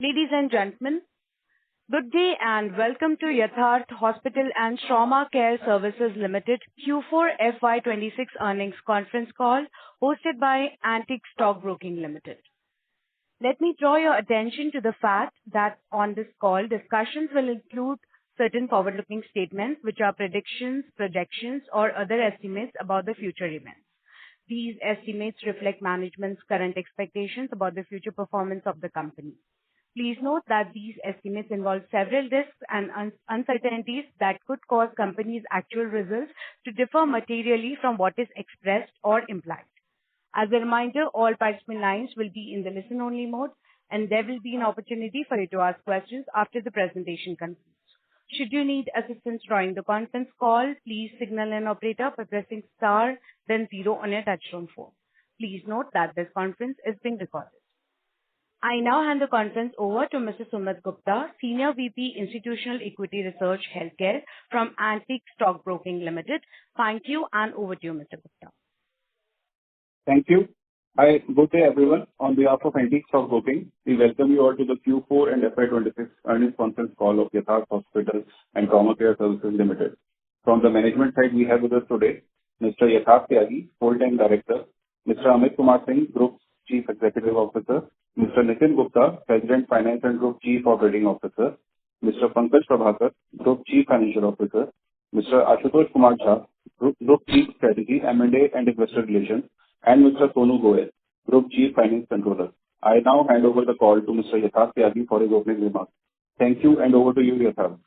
Ladies and gentlemen, good day and welcome to Yatharth Hospital and Trauma Care Services Limited Q4 FY26 earnings conference call hosted by Antique Stock Broking Limited. Let me draw your attention to the fact that on this call, discussions will include certain forward-looking statements which are predictions, projections, or other estimates about the future events. These estimates reflect management's current expectations about the future performance of the company. Please note that these estimates involve several risks and uncertainties that could cause company's actual results to differ materially from what is expressed or implied. As a reminder, all participant lines will be in the listen-only mode, and there will be an opportunity for you to ask questions after the presentation concludes. Should you need assistance during the conference call, please signal an operator by pressing star, then 0 on your touchtone phone. Please note that this conference is being recorded. I now hand the conference over to Mr. Sumit Gupta, Senior VP Institutional Equity Research Healthcare from Antique Stock Broking Limited. Thank you, and over to you, Mr. Gupta. Thank you. Hi, good day everyone. On behalf of Antique Stock Broking, we welcome you all to the Q4 and FY26 earnings conference call of Yatharth Hospital and Trauma Care Services Limited. From the management side, we have with us today Mr. Yatharth, Full-Time Director, Mr. Amit Kumar Singh, Group Chief Executive Officer, Mr. Nitin Gupta, President Finance and Group Chief Operating Officer, Mr. Pankaj Prabhakar, Group Chief Financial Officer, Mr. Ashutosh Kumar Jha, Group Chief Strategy, M&A and Investor Relations, and Mr. Sonu Goyal, Group Chief Finance Controller. I now hand over the call to Mr. Yatharth for his opening remarks. Thank you, and over to you, Yatharth.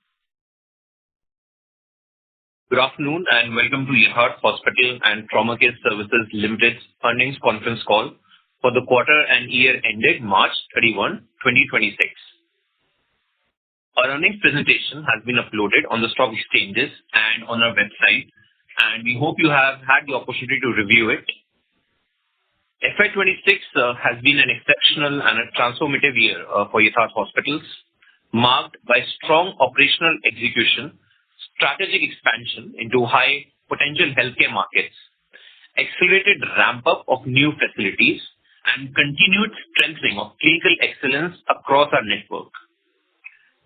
Good afternoon and welcome to Yatharth Hospital and Trauma Care Services Limited's earnings conference call for the quarter and year ended March 31, 2026. Our earnings presentation has been uploaded on the stock exchanges and on our website, and we hope you have had the opportunity to review it. FY26 has been an exceptional and a transformative year for Yatharth Hospitals, marked by strong operational execution, strategic expansion into high potential healthcare markets, accelerated ramp-up of new facilities, and continued strengthening of clinical excellence across our network.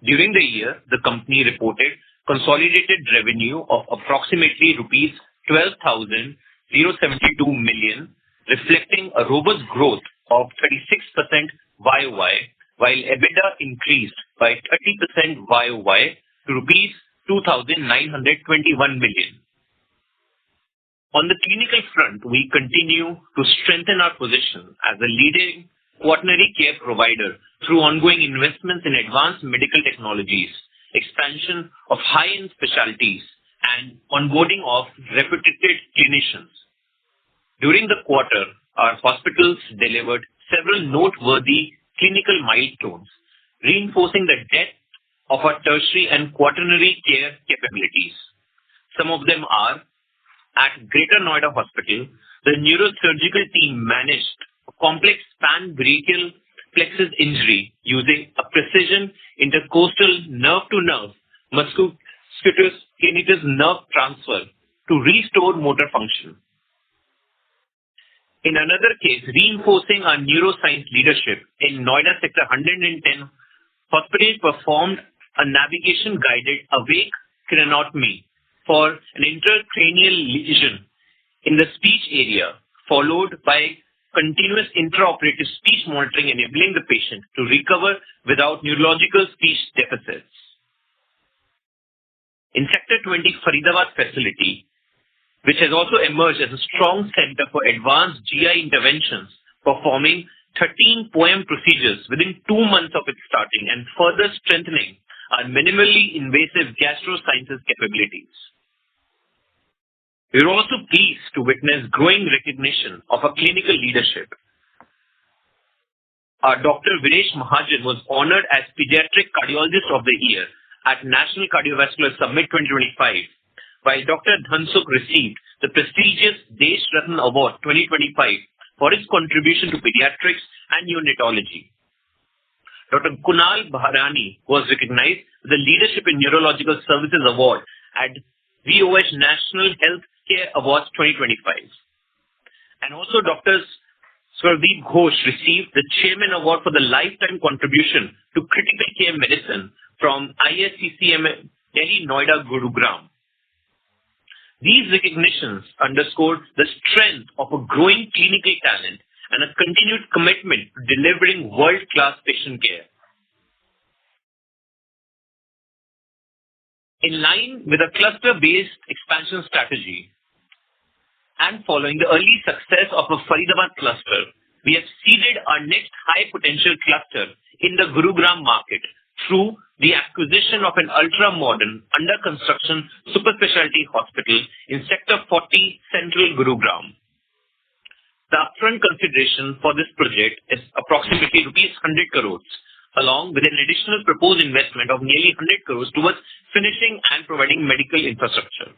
During the year, the company reported consolidated revenue of approximately rupees 12,072 million, reflecting a robust growth of 36% YOY, while EBITDA increased by 30% YOY to rupees 2,921 million. On the clinical front, we continue to strengthen our position as a leading quaternary care provider through ongoing investments in advanced medical technologies, expansion of high-end specialties, and onboarding of reputed clinicians. During the quarter, our hospitals delivered several noteworthy clinical milestones, reinforcing the depth of our tertiary and quaternary care capabilities. Some of them are: at Greater Noida Hospital, the neurosurgical team managed a complex span-brachial plexus injury using a precision intercostal nerve-to-nerve musculoskeletal nerve transfer to restore motor function. In another case, reinforcing our neuroscience leadership, in Noida Sector 110, hospital performed a navigation-guided awake craniotomy for an intracranial lesion in the speech area, followed by continuous intraoperative speech monitoring, enabling the patient to recover without neurological speech deficits. In Sector 20 Faridabad facility, which has also emerged as a strong center for advanced GI interventions, performing 13 POEM procedures within 2 months of its starting and further strengthening our minimally invasive gastrosciences capabilities. We are also pleased to witness growing recognition of our clinical leadership. Our Dr. Viresh Mahajan was honored as Pediatric Cardiologist of the Year at National Cardiovascular Summit 2025, while Dr. Dhansukh received the prestigious Desh Ratna Award 2025 for his contribution to pediatrics and neonatology. Dr. Kunal Bharani was recognized with the Leadership in Neurological Services Award at VOH National Healthcare Awards 2025. And also Drs. Swardeep Ghosh received the Chairman Award for the Lifetime Contribution to Critical Care Medicine from ISCCM Delhi, Noida, Gurugram. These recognitions underscore the strength of a growing clinical talent and a continued commitment to delivering world-class patient care. In line with a cluster-based expansion strategy and following the early success of a Faridabad cluster, we have seeded our next high-potential cluster in the Gurugram market through the acquisition of an ultra-modern, under-construction super specialty hospital in Sector 40, Central Gurugram. The upfront consideration for this project is approximately rupees 100 crores, along with an additional proposed investment of nearly 100 crores towards finishing and providing medical infrastructure.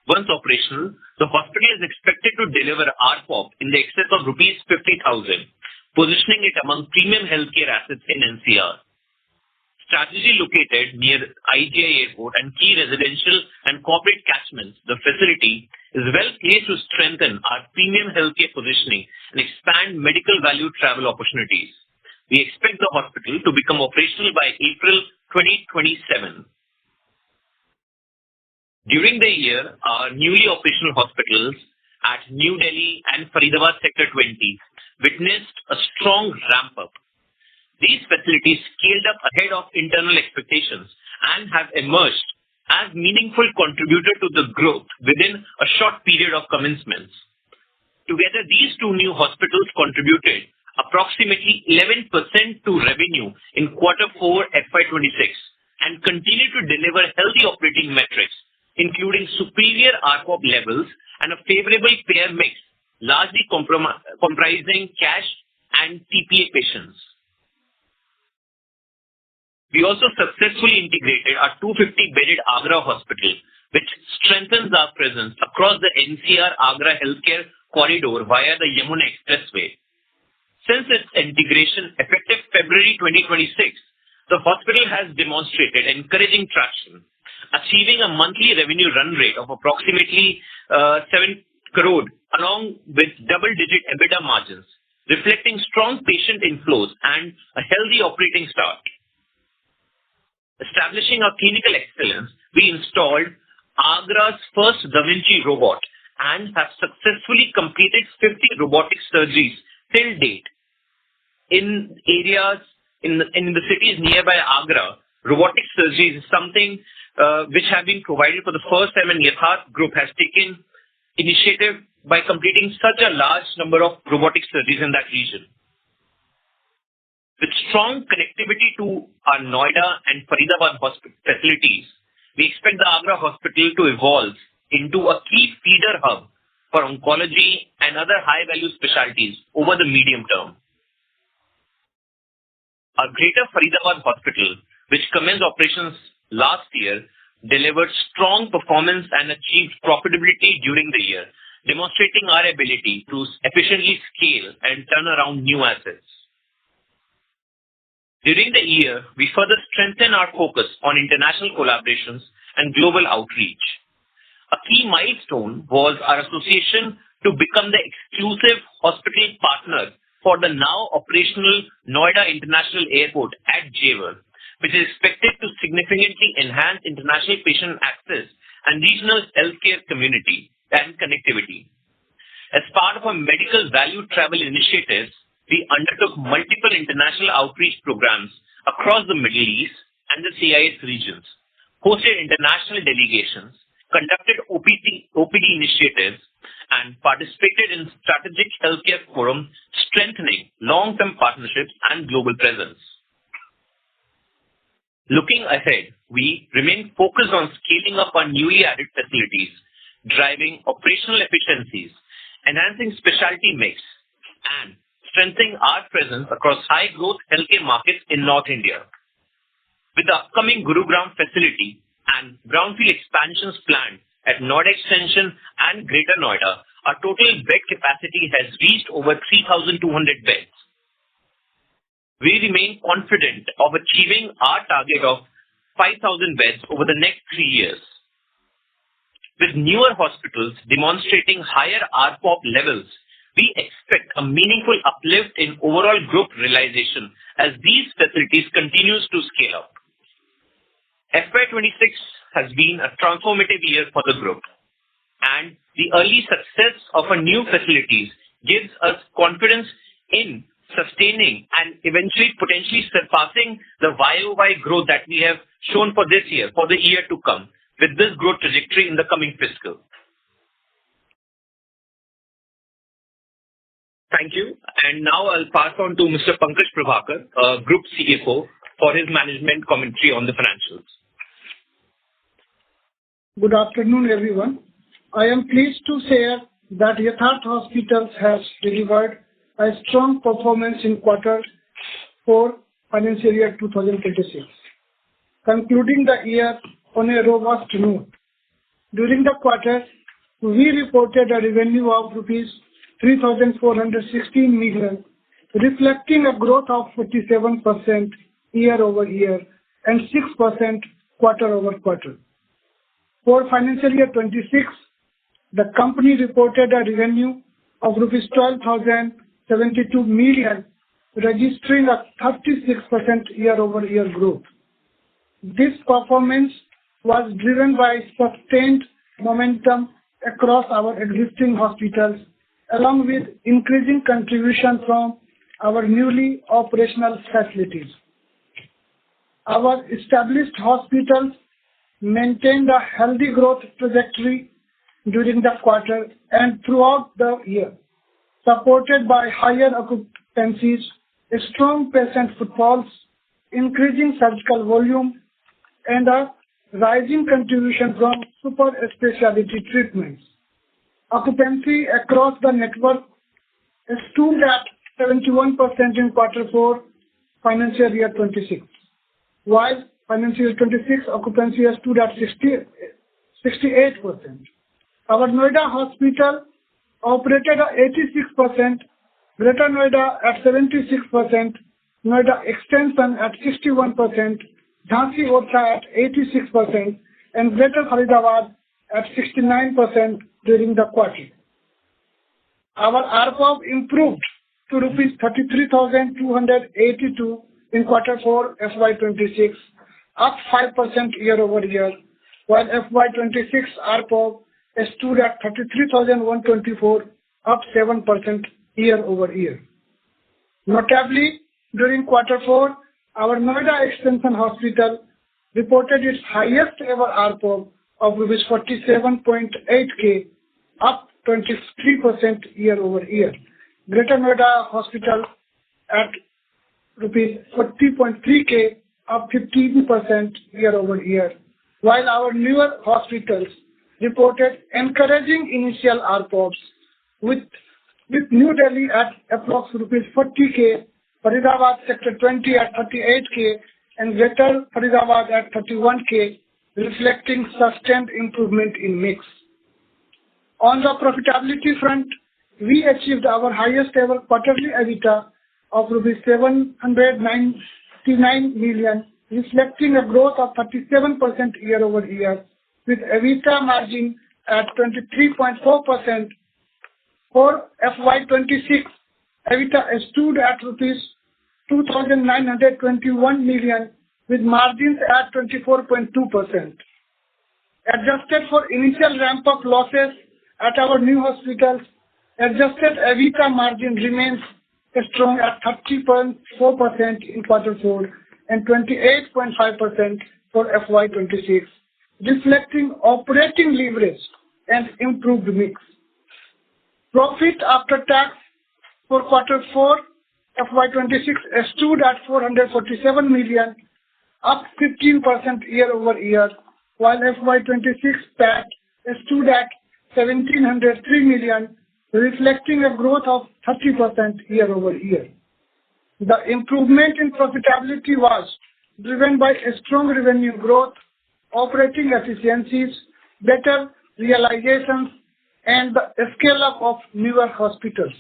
Once operational, the hospital is expected to deliver ARPOB in the excess of rupees 50,000, positioning it among premium healthcare assets in NCR. Strategically located near IGI Airport and key residential and corporate catchments, the facility is well placed to strengthen our premium healthcare positioning and expand medical value travel opportunities. We expect the hospital to become operational by April 2027. During the year, our newly operational hospitals at New Delhi and Faridabad Sector 20 witnessed a strong ramp-up. These facilities scaled up ahead of internal expectations and have emerged as meaningful contributor to the growth within a short period of commencements. Together, these two new hospitals contributed approximately 11% to revenue in Q4 FY26 and continue to deliver healthy operating metrics, including superior ARPOB levels and a favorable payer mix, largely comprising cash and TPA patients. We also successfully integrated our 250-bedded Agra hospital, which strengthens our presence across the NCR-Agra healthcare corridor via the Yamuna Expressway. Since its integration effective February 2026, the hospital has demonstrated encouraging traction, achieving a monthly revenue run rate of approximately 7 crore, along with double-digit EBITDA margins, reflecting strong patient inflows and a healthy operating start. Establishing our clinical excellence, we installed Agra's first Da Vinci robot and have successfully completed 50 robotic surgeries till date. In areas in the cities nearby Agra, robotic surgeries is something which have been provided for the first time, and Yatharth Group has taken initiative by completing such a large number of robotic surgeries in that region. With strong connectivity to our Noida and Faridabad hospital facilities, we expect the Agra hospital to evolve into a key feeder hub for oncology and other high-value specialties over the medium term. Our Greater Faridabad hospital, which commenced operations last year, delivered strong performance and achieved profitability during the year, demonstrating our ability to efficiently scale and turn around new assets. During the year, we further strengthened our focus on international collaborations and global outreach. A key milestone was our association to become the exclusive hospital partner for the now operational Noida International Airport at Jewar, which is expected to significantly enhance international patient access and regional healthcare community and connectivity. As part of our medical value travel initiatives, we undertook multiple international outreach programs across the Middle East and the CIS regions, hosted international delegations, conducted OPD initiatives, and participated in strategic healthcare forum, strengthening long-term partnerships and global presence. Looking ahead, we remain focused on scaling up our newly added facilities, driving operational efficiencies, enhancing specialty mix, and strengthening our presence across high-growth healthcare markets in North India. With the upcoming Gurugram facility and brownfield expansions planned at Noida Extension and Greater Noida, our total bed capacity has reached over 3,200 beds. We remain confident of achieving our target of 5,000 beds over the next 3 years. With newer hospitals demonstrating higher ARPOB levels, we expect a meaningful uplift in overall group realization as these facilities continues to scale up. FY26 has been a transformative year for the group, and the early success of our new facilities gives us confidence in sustaining and eventually potentially surpassing the YOY growth that we have shown for this year, for the year to come, with this growth trajectory in the coming fiscal. Thank you. And now I'll pass on to Mr. Pankaj Prabhakar, Group CFO, for his management commentary on the financials. Good afternoon, everyone. I am pleased to share that Yatharth Hospitals has delivered a strong performance in quarter 4 financial year 2026, concluding the year on a robust note. During the quarter, we reported a revenue of rupees 3,416 million, reflecting a growth of 47% year-over-year and 6% quarter-over-quarter. For financial year 26, the company reported a revenue of rupees 12,072 million, registering a 36% year-over-year growth. This performance was driven by sustained momentum across our existing hospitals, along with increasing contribution from our newly operational facilities. Our established hospitals maintained a healthy growth trajectory during the quarter and throughout the year, supported by higher occupancies, strong patient footfalls, increasing surgical volume, and a rising contribution from super specialty treatments. Occupancy across the network stood at 71% in quarter 4 financial year 26, while financial year 26 occupancy stood at 68%. Our Noida hospital operated at 86%, Greater Noida at 76%, Noida Extension at 61%, Jhansi Orchha at 86%, and Greater Faridabad at 69% during the quarter. Our ARPOB improved to rupees 33,282 in quarter 4 FY26, up 5% year-over-year, while FY26 ARPOB stood at 33,124, up 7% year-over-year. Notably, during quarter 4, our Noida Extension Hospital reported its highest ever ARPOB of rupees 47.8K, up 23% year-over-year. Greater Noida Hospital at rupees 40.3K, up 15% year-over-year, while our newer hospitals reported encouraging initial ARPOBs with New Delhi at approximately 40K, Faridabad Sector 20 at 38K, and Greater Faridabad at 31K, reflecting sustained improvement in mix. On the profitability front, we achieved our highest ever quarterly EBITDA of rupees 799 million, reflecting a growth of 37% year-over-year, with EBITDA margin at 23.4%. For FY26, EBITDA stood at rupees 2,921 million, with margins at 24.2%. Adjusted for initial ramp-up losses at our new hospitals, adjusted EBITDA margin remains strong at 30.4% in quarter 4 and 28.5% for FY26, reflecting operating leverage and improved mix. Profit after tax for quarter 4 FY26 stood at 447 million, up 15% year-over-year, while FY26 PAT stood at 1,703 million, reflecting a growth of 30% year-over-year. The improvement in profitability was driven by a strong revenue growth, operating efficiencies, better realizations, and the scale-up of newer hospitals.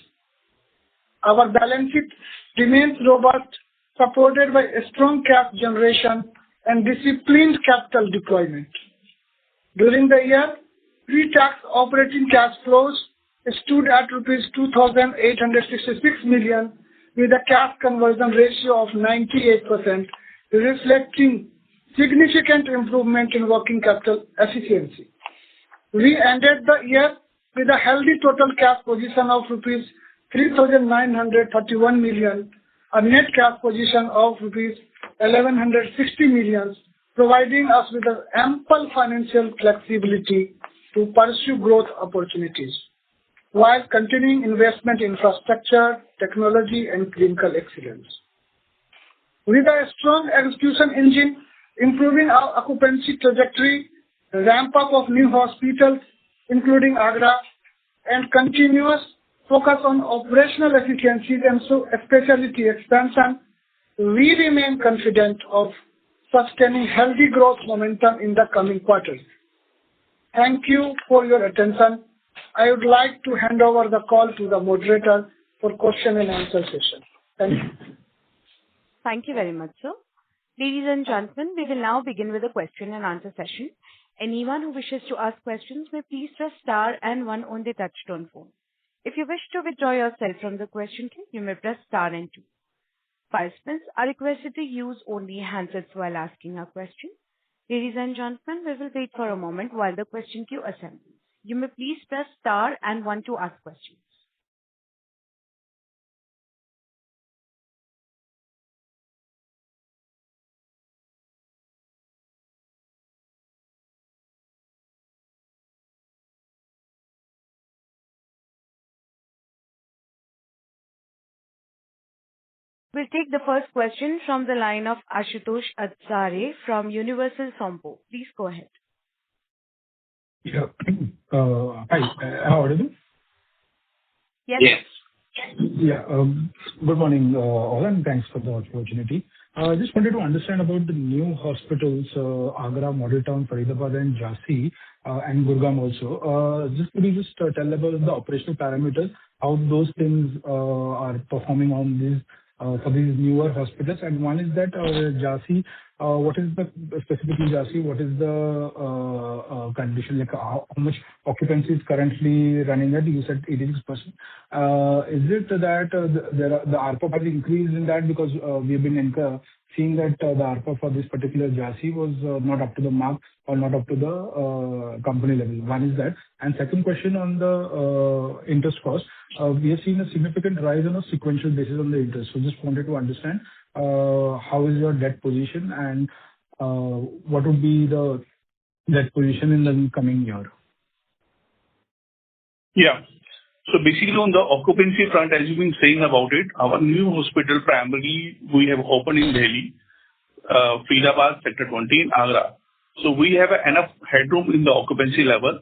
Our balance sheet remains robust, supported by a strong cash generation and disciplined capital deployment. During the year, pre-tax operating cash flows stood at rupees 2,866 million with a cash conversion ratio of 98%, reflecting significant improvement in working capital efficiency. We ended the year with a healthy total cash position of rupees 3,931 million, a net cash position of rupees 1,160 million, providing us with an ample financial flexibility to pursue growth opportunities while continuing investment in infrastructure, technology, and clinical excellence. With a strong execution engine, improving our occupancy trajectory, ramp-up of new hospitals, including Agra, and continuous focus on operational efficiencies and specialty expansion, we remain confident of sustaining healthy growth momentum in the coming quarters. Thank you for your attention. I would like to hand over the call to the moderator for question and answer session. Thank you. Thank you very much, sir. Ladies and gentlemen, we will now begin with the question and answer session. Anyone who wishes to ask questions may please press star and one on the touchtone phone. If you wish to withdraw yourself from the question queue, you may press star and two. Participants are requested to use only handsets while asking a question. Ladies and gentlemen, we will wait for a moment while the question queue assembles. You may please press star and one to ask questions. We'll take the first question from the line of Ashutosh Adsare from Universal Sompo. Please go ahead. Yeah. Hi. Am I audible? Yes. Yes. Yeah. Good morning, all, and thanks for the opportunity. I just wanted to understand about the new hospitals, Agra, Model Town, Faridabad, and Jhansi, and Gurgaon also. Could you just tell about the operational parameters, how those things are performing on these for these newer hospitals? And one is that Jhansi, specifically Jhansi, what is the condition, like how much occupancy is currently running at? You said 86%. Is it that the ARPOB has increased in that? Because we've been seeing that the ARPOB for this particular Jhansi was not up to the mark or not up to the company level. One is that. And second question on the interest cost. We have seen a significant rise on a sequential basis on the interest. So just wanted to understand how is your debt position and what would be the debt position in the coming year? Yeah. So basically on the occupancy front, as you've been saying about it, our new hospital primarily we have opened in Delhi, Faridabad, Sector 20 in Agra. So we have enough headroom in the occupancy level.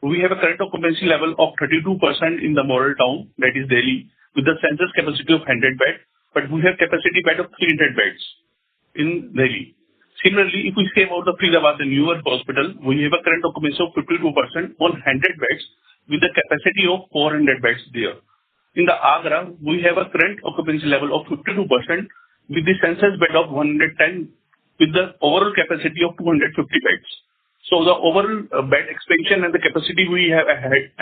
We have a current occupancy level of 32% in the Model Town, that is Delhi, with the census capacity of 100 beds, but we have capacity bed of 300 beds in Delhi. Similarly, if we say about the Faridabad, the newer hospital, we have a current occupancy of 52% on 100 beds with the capacity of 400 beds there. In the Agra, we have a current occupancy level of 52% with the census bed of 110 with the overall capacity of 250 beds. So the overall bed expansion and the capacity, we have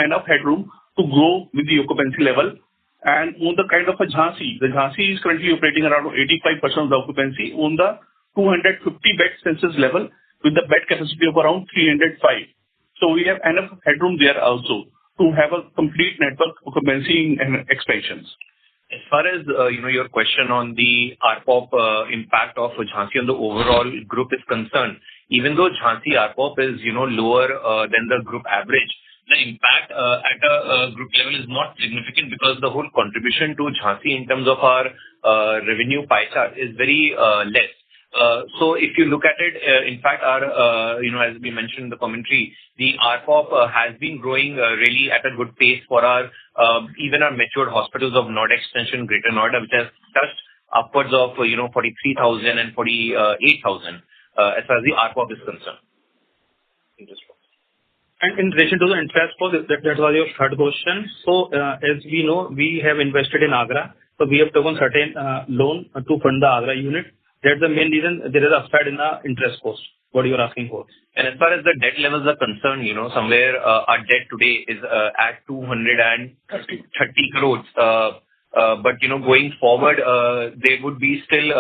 enough headroom to grow with the occupancy level. And on the kind of a Jhansi, the Jhansi is currently operating around 85% of the occupancy on the 250 bed census level with the bed capacity of around 305. So we have enough headroom there also to have a complete network occupancy and expansions. As far as your question on the ARPOB impact of Jhansi on the overall group is concerned, even though Jhansi ARPOB is lower than the group average, the impact at a group level is not significant because the whole contribution to Jhansi in terms of our revenue pie chart is very less. So if you look at it, in fact, our as we mentioned in the commentary, the ARPOB has been growing really at a good pace for our even our matured hospitals of Noida Extension, Greater Noida, which has touched upwards of 43,000 and 48,000 as far as the ARPOB is concerned. And in relation to the interest cost, that was your third question. So as we know, we have invested in Agra. So we have taken certain loan to fund the Agra unit. That's the main reason there is upside in the interest cost, what you're asking for. And as far as the debt levels are concerned, somewhere our debt today is at 230 crores. But going forward, there would be still,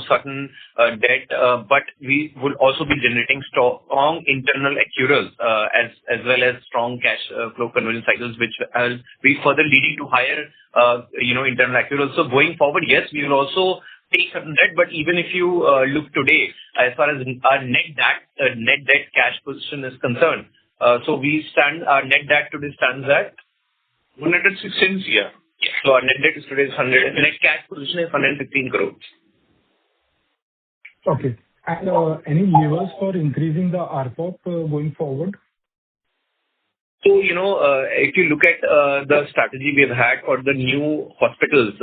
certain debt, but we would also be generating strong internal accruals, as well as strong cash flow conversion cycles, which will be further leading to higher, internal accruals. So going forward, yes, we will also take certain debt, but even if you look today, as far as our net debt cash position is concerned, so our net debt today stands at 116 crore. yeah. So our net debt is today is 100, net cash position is 115 crores. Okay. And any levers for increasing the ARPOB going forward? So, if you look at the strategy we've had for the new hospitals,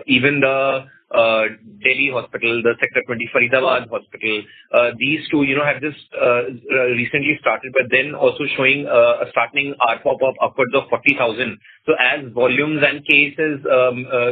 even the Delhi hospital, the Sector 20 Faridabad hospital, these two, have just recently started, but then also showing a starting ARPOB of upwards of 40,000. So as volumes and cases,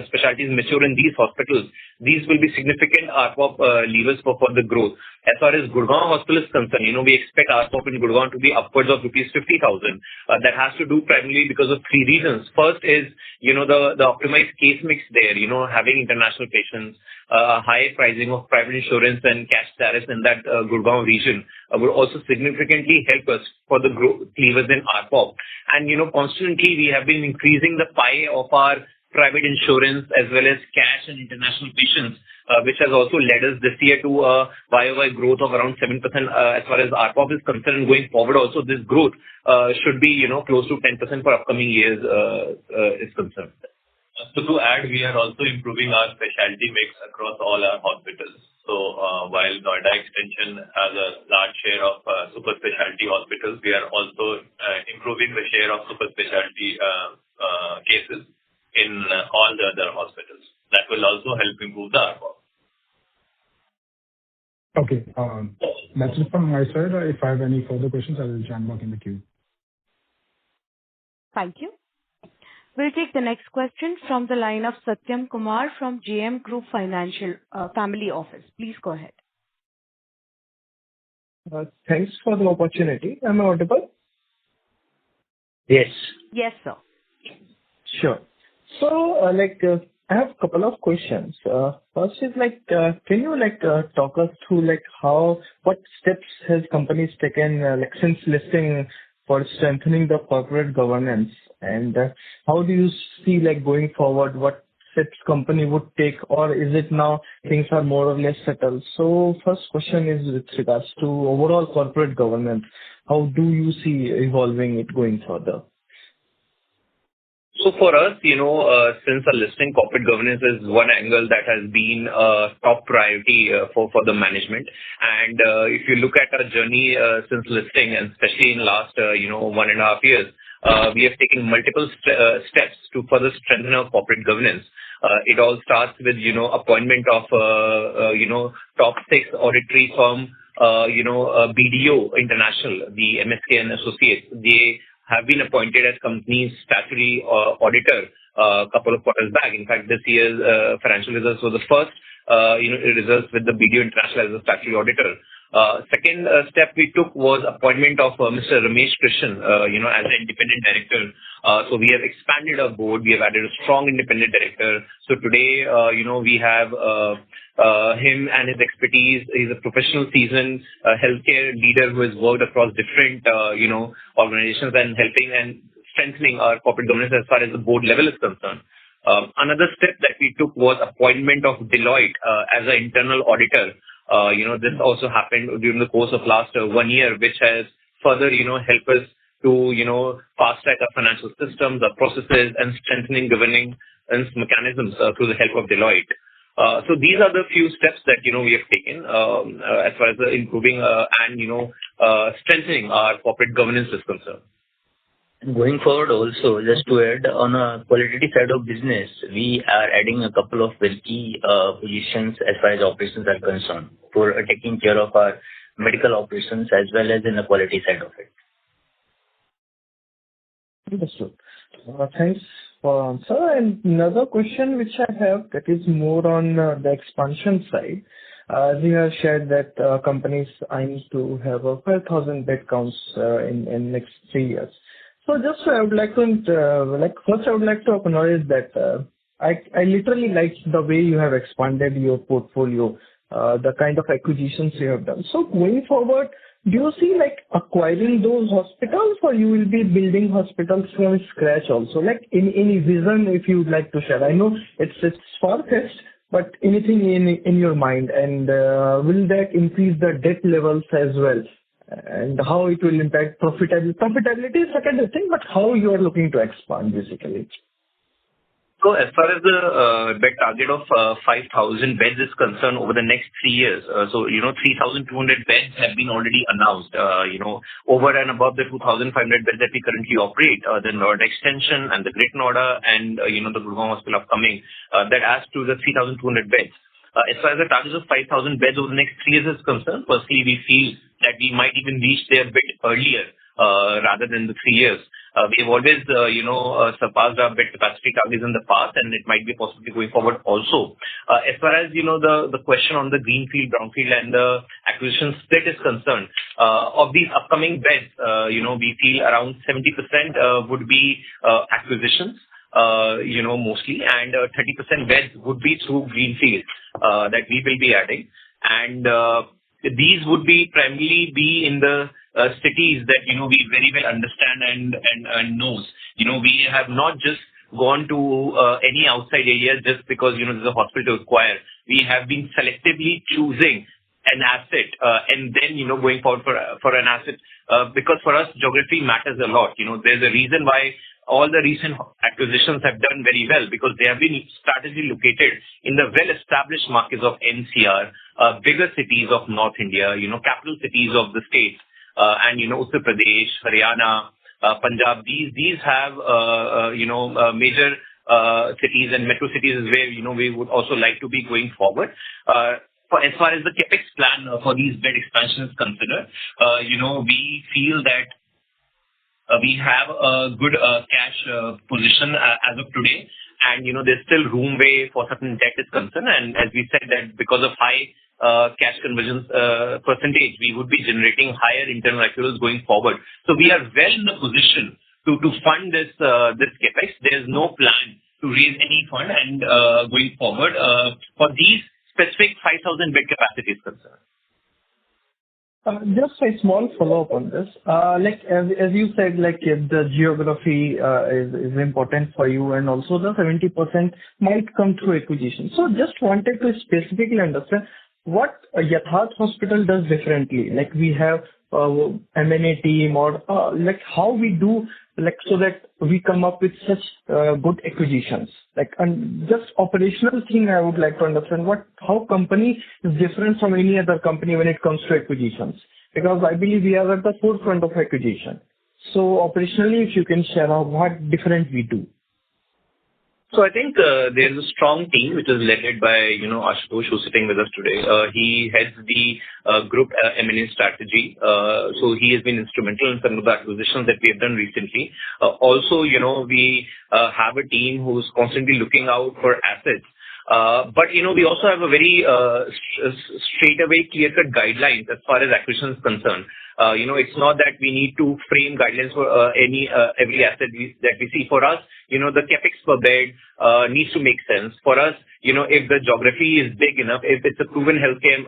specialties mature in these hospitals, these will be significant ARPOB levers for further growth. As far as Gurgaon hospital is concerned, we expect ARPOB in Gurgaon to be upwards of rupees 50,000. That has to do primarily because of three reasons. First is, the optimized case mix there, having international patients, high pricing of private insurance and cash tariffs in that Gurgaon region will also significantly help us for the growth levers in ARPOB. And, constantly we have been increasing the pie of our private insurance as well as cash and international patients, which has also led us this year to a YOY growth of around 7% as far as ARPOB is concerned. Going forward also, this growth should be, close to 10% for upcoming years is concerned. So to add, we are also improving our specialty mix across all our hospitals. So while Noida Extension has a large share of super specialty hospitals, we are also improving the share of super specialty cases in all the other hospitals. That will also help improve the ARPOB. Okay. That's it from my side. If I have any further questions, I will join back in the queue. Thank you. We'll take the next question from the line of Satyam Kumar from JM Group Financial Family Office. Please go ahead. Thanks for the opportunity. Am I audible? Yes. Yes, sir. Sure. So, I have a couple of questions. First is can you talk us through what steps has companies taken since listing for strengthening the corporate governance, and how do you see going forward what steps company would take, or is it now things are more or less settled? So first question is with regards to overall corporate governance. How do you see evolving it going further? So for us, since our listing, corporate governance is one angle that has been a top priority for the management. And if you look at our journey since listing, and especially in last 1.5 years, we have taken multiple steps to further strengthen our corporate governance. It all starts with appointment of top 6 auditory firm, BDO International, the MSK and Associates. They have been appointed as company's statutory auditor a couple of quarters back. In fact, this year's financial results were the first results with the BDO International as a statutory auditor. Second step we took was appointment of Mr. Ramesh Krishnan, as an independent director. So we have expanded our board. We have added a strong independent director. So today, we have him and his expertise. He's a professional, seasoned healthcare leader who has worked across different, organizations and helping and strengthening our corporate governance as far as the board level is concerned. Another step that we took was appointment of Deloitte as an internal auditor. This also happened during the course of last 1 year, which has further, helped us to, fast track our financial systems, our processes, and strengthening governing mechanisms through the help of Deloitte. So these are the few steps that, we have taken as far as improving and, strengthening our corporate governance is concerned. Going forward also, just to add, on a qualitative side of business, we are adding a couple of very key positions as far as operations are concerned for taking care of our medical operations as well as in the quality side of it. Understood. Thanks for answer. And another question which I have that is more on the expansion side. You have shared that companies aim to have a 5,000 bed counts in next 3 years. So just I would like to first I would like to acknowledge that I literally like the way you have expanded your portfolio, the kind of acquisitions you have done. So going forward, do you see like acquiring those hospitals, or you will be building hospitals from scratch also? Like any vision if you would like to share. I know it's far-fetched, but anything in your mind, and will that increase the debt levels as well? And how it will impact profitability? Profitability is secondary thing, but how you are looking to expand, basically. So as far as the bed target of 5,000 beds is concerned over the next 3 years, 3,200 beds have been already announced, over and above the 2,500 beds that we currently operate, the Noida extension and the Great Noida and, the Gurgaon hospital upcoming, that adds to the 3,200 beds. As far as the target of 5,000 beds over the next 3 years is concerned, firstly, we feel that we might even reach there a bit earlier rather than the 3 years. We have always, surpassed our bed capacity targets in the past, and it might be a possibility going forward also. As far as, the question on the greenfield, brownfield, and the acquisition split is concerned, of these upcoming beds, we feel around 70% would be acquisitions, mostly, and 30% beds would be through greenfield that we will be adding. And these would be primarily be in the cities that, we very well understand and knows. We have not just gone to any outside area just because, there's a hospital to acquire. We have been selectively choosing an asset and then, going forward for an asset because for us, geography matters a lot. There's a reason why all the recent acquisitions have done very well because they have been strategically located in the well-established markets of NCR, bigger cities of North India, capital cities of the states, and, Uttar Pradesh, Haryana, Punjab. These have, major cities and metro cities is where, we would also like to be going forward. As far as the capex plan for these bed expansions is considered, we feel that we have a good cash position as of today, and there's still room way for certain debt is concerned. And as we said that because of high cash conversion percentage, we would be generating higher internal accruals going forward. So we are well in the position to fund this capex. There's no plan to raise any fund and going forward for these specific 5,000 bed capacity is concerned. Just a small follow-up on this. As you said, the geography is important for you, and also the 70% might come through acquisition. So just wanted to specifically understand what Yatharth Hospital does differently. Like we have M&A team, or how we do so that we come up with such good acquisitions. And just operational thing, I would like to understand how company is different from any other company when it comes to acquisitions, because I believe we are at the forefront of acquisition. So operationally, if you can share what different we do. So I think there's a strong team which is led by, Ashutosh, who's sitting with us today. He heads the group M&A strategy. So he has been instrumental in some of the acquisitions that we have done recently. Also, we have a team who's constantly looking out for assets. But, we also have a very straightaway clear-cut guidelines as far as acquisition is concerned. It's not that we need to frame guidelines for every asset that we see. For us, the capex per bed needs to make sense. For us, if the geography is big enough, if it's a proven healthcare,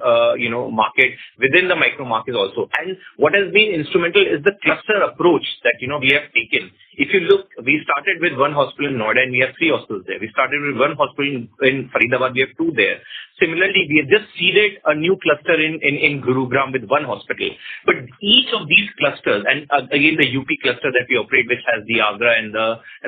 market within the micro market also. And what has been instrumental is the cluster approach that, we have taken. If you look, we started with one hospital in Noida and we have 3 hospitals there. We started with one hospital in Faridabad, we have 2 there. Similarly, we have just seeded a new cluster in Gurugram with 1 hospital. But each of these clusters, and again the UP cluster that we operate, which has the Agra and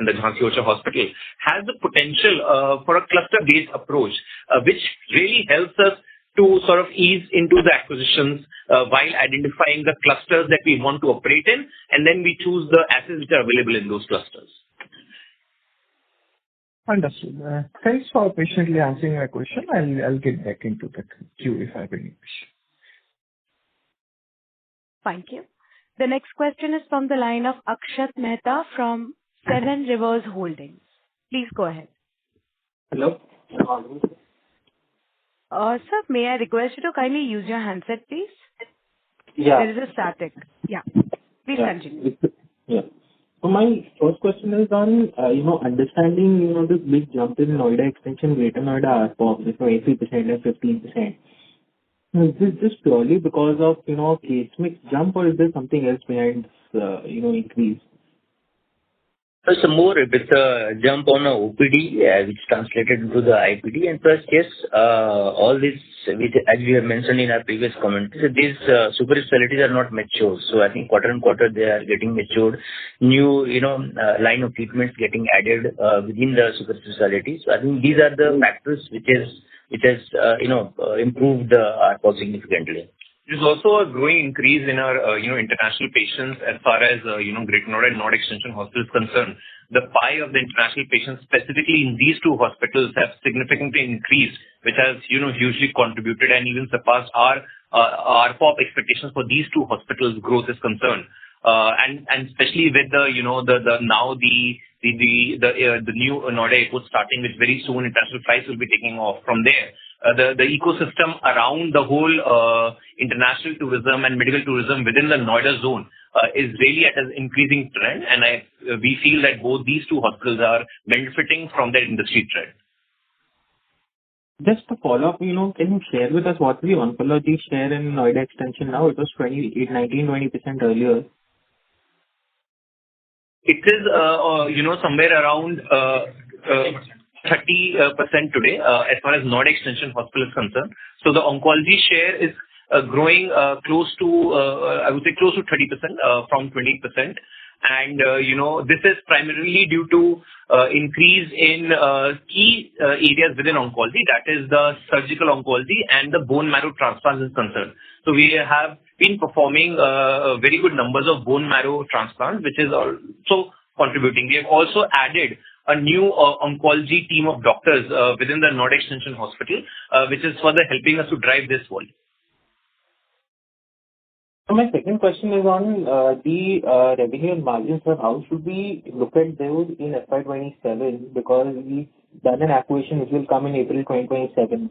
the Jhansi Orchha hospital, has the potential for a cluster-based approach, which really helps us to sort of ease into the acquisitions while identifying the clusters that we want to operate in, and then we choose the assets which are available in those clusters. Understood. Thanks for patiently answering my question. I'll get back into the queue if I have any question. Thank you. The next question is from the line of Akshat Mehta from Seven Rivers Holdings. Please go ahead. Hello? Sir, may I request you to kindly use your handset, please? Yeah. There is a static. Yeah. Please continue. Yeah. So my first question is on, understanding, this big jump in Noida extension, Greater Noida ARPOB, 23% and 15%. Is this just purely because of, case mix jump, or is there something else behind, increase? Plus more with a jump on a OPD, which translated into the IPD. And plus, yes, all this, which, as we have mentioned in our previous comment, these super specialties are not mature. So I think quarter on quarter, they are getting matured. New, line of treatments getting added within the super specialties. So I think these are the factors which has improved the ARPOB significantly. There's also a growing increase in our, international patients as far as, Greater Noida and Noida Extension Hospital is concerned. The pie of the international patients, specifically in these two hospitals, have significantly increased, which has, hugely contributed and even surpassed our ARPOB expectations for these two hospitals' growth is concerned. And especially with the, the new Noida airport starting, which very soon international flights will be taking off from there. The ecosystem around the whole international tourism and medical tourism within the Noida zone is really at an increasing trend, and we feel that both these two hospitals are benefiting from that industry trend. Just to follow up, can you share with us what the oncology share in Noida Extension now? It was 20% earlier. It is, somewhere around 30% today, as far as Noida Extension Hospital is concerned. So the oncology share is growing close to, I would say close to 30% from 20%. And, this is primarily due to increase in key areas within oncology, that is the surgical oncology and the bone marrow transplants is concerned. So we have been performing very good numbers of bone marrow transplants, which is also contributing. We have also added a new oncology team of doctors within the Noida Extension Hospital, which is further helping us to drive this volume. So my second question is on the revenue and margins. So how should we look at those in FY27? Because we've done an acquisition which will come in April 2027.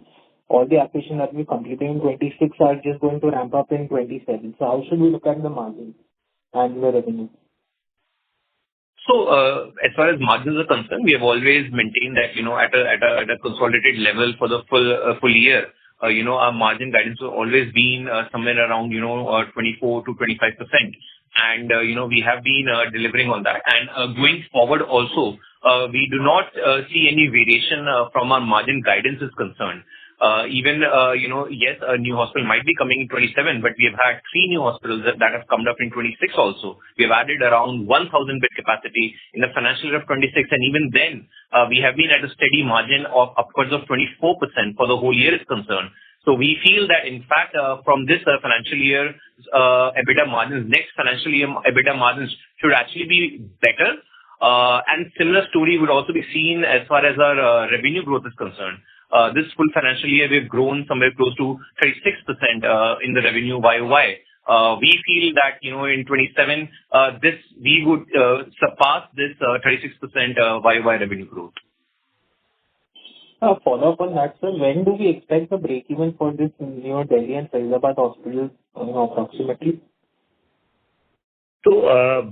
All the acquisitions that we completed in 26 are just going to ramp up in 27. So how should we look at the margins and the revenue? So, as far as margins are concerned, we have always maintained that, at a consolidated level for the full year, our margin guidance has always been somewhere around, 24 to 25%. And, we have been delivering on that. And going forward also, we do not see any variation from our margin guidance is concerned. Even, yes, a new hospital might be coming in 27, but we have had 3 new hospitals that have come up in 26 also. We have added around 1,000 bed capacity in the financial year of 26, and even then, we have been at a steady margin of upwards of 24% for the whole year is concerned. So we feel that, in fact, from this financial year, EBITDA margins, next financial year, EBITDA margins should actually be better. And similar story would also be seen as far as our revenue growth is concerned. This full financial year, we've grown somewhere close to 36% in the revenue YOY. We feel that, in 27, we would surpass this 36% YOY revenue growth. Follow up on that, sir. When do we expect the break-even for this new Delhi and Faridabad hospitals, approximately? So,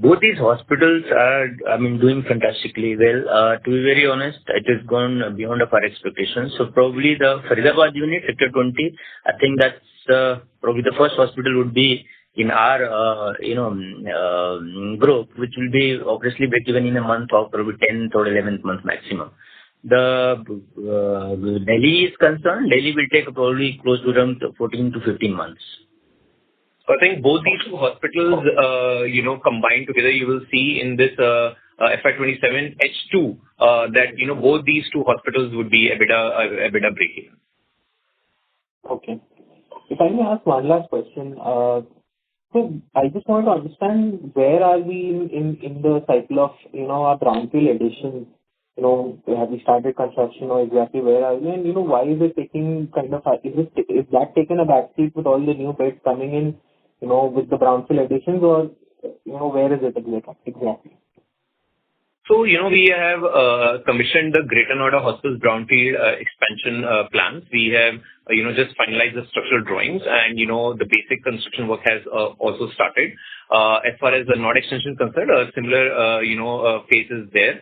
both these hospitals are, doing fantastically well. To be very honest, it has gone beyond of our expectations. So probably the Faridabad unit, Sector 20, I think that's probably the first hospital would be in our, group, which will be obviously break even in a month or probably 10th or 11th month maximum. The Delhi is concerned, Delhi will take probably close to around 14 to 15 months. So I think both these two hospitals, combined together, you will see in this FY27 H2 that, both these two hospitals would be EBITDA breakeven. Okay. If I may ask one last question. So I just want to understand where are we in the cycle of, our brownfield addition? Have we started construction or exactly where are we? And, why is it taking is that taken a backseat with all the new beds coming in, with the brownfield additions or, where is it exactly? So, we have commissioned the Greater Noida Hospital's brownfield expansion plans. We have, just finalized the structural drawings and, the basic construction work has also started. As far as the Noida extension is concerned, a similar, phase is there.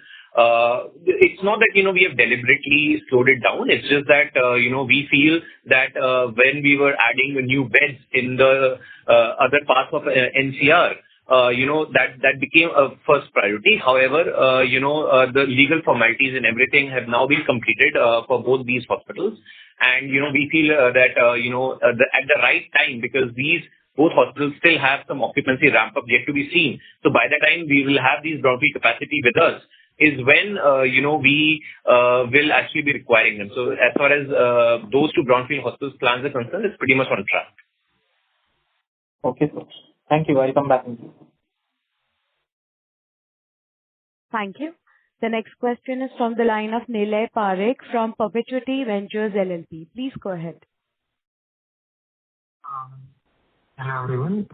It's not that, we have deliberately slowed it down. It's just that, we feel that when we were adding new beds in the other parts of NCR, that became a first priority. However, the legal formalities and everything have now been completed for both these hospitals. And, we feel that, at the right time, because these both hospitals still have some occupancy ramp up yet to be seen. So by the time we will have these brownfield capacity with us, is when, we will actually be requiring them. So as far as those two brownfield hospitals plans are concerned, it's pretty much on track. Okay, sir. Thank you. I'll come back. Thank you. The next question is from the line of Nilay Parekh from Perpetuity Ventures LLP. Please go ahead. Hello, everyone.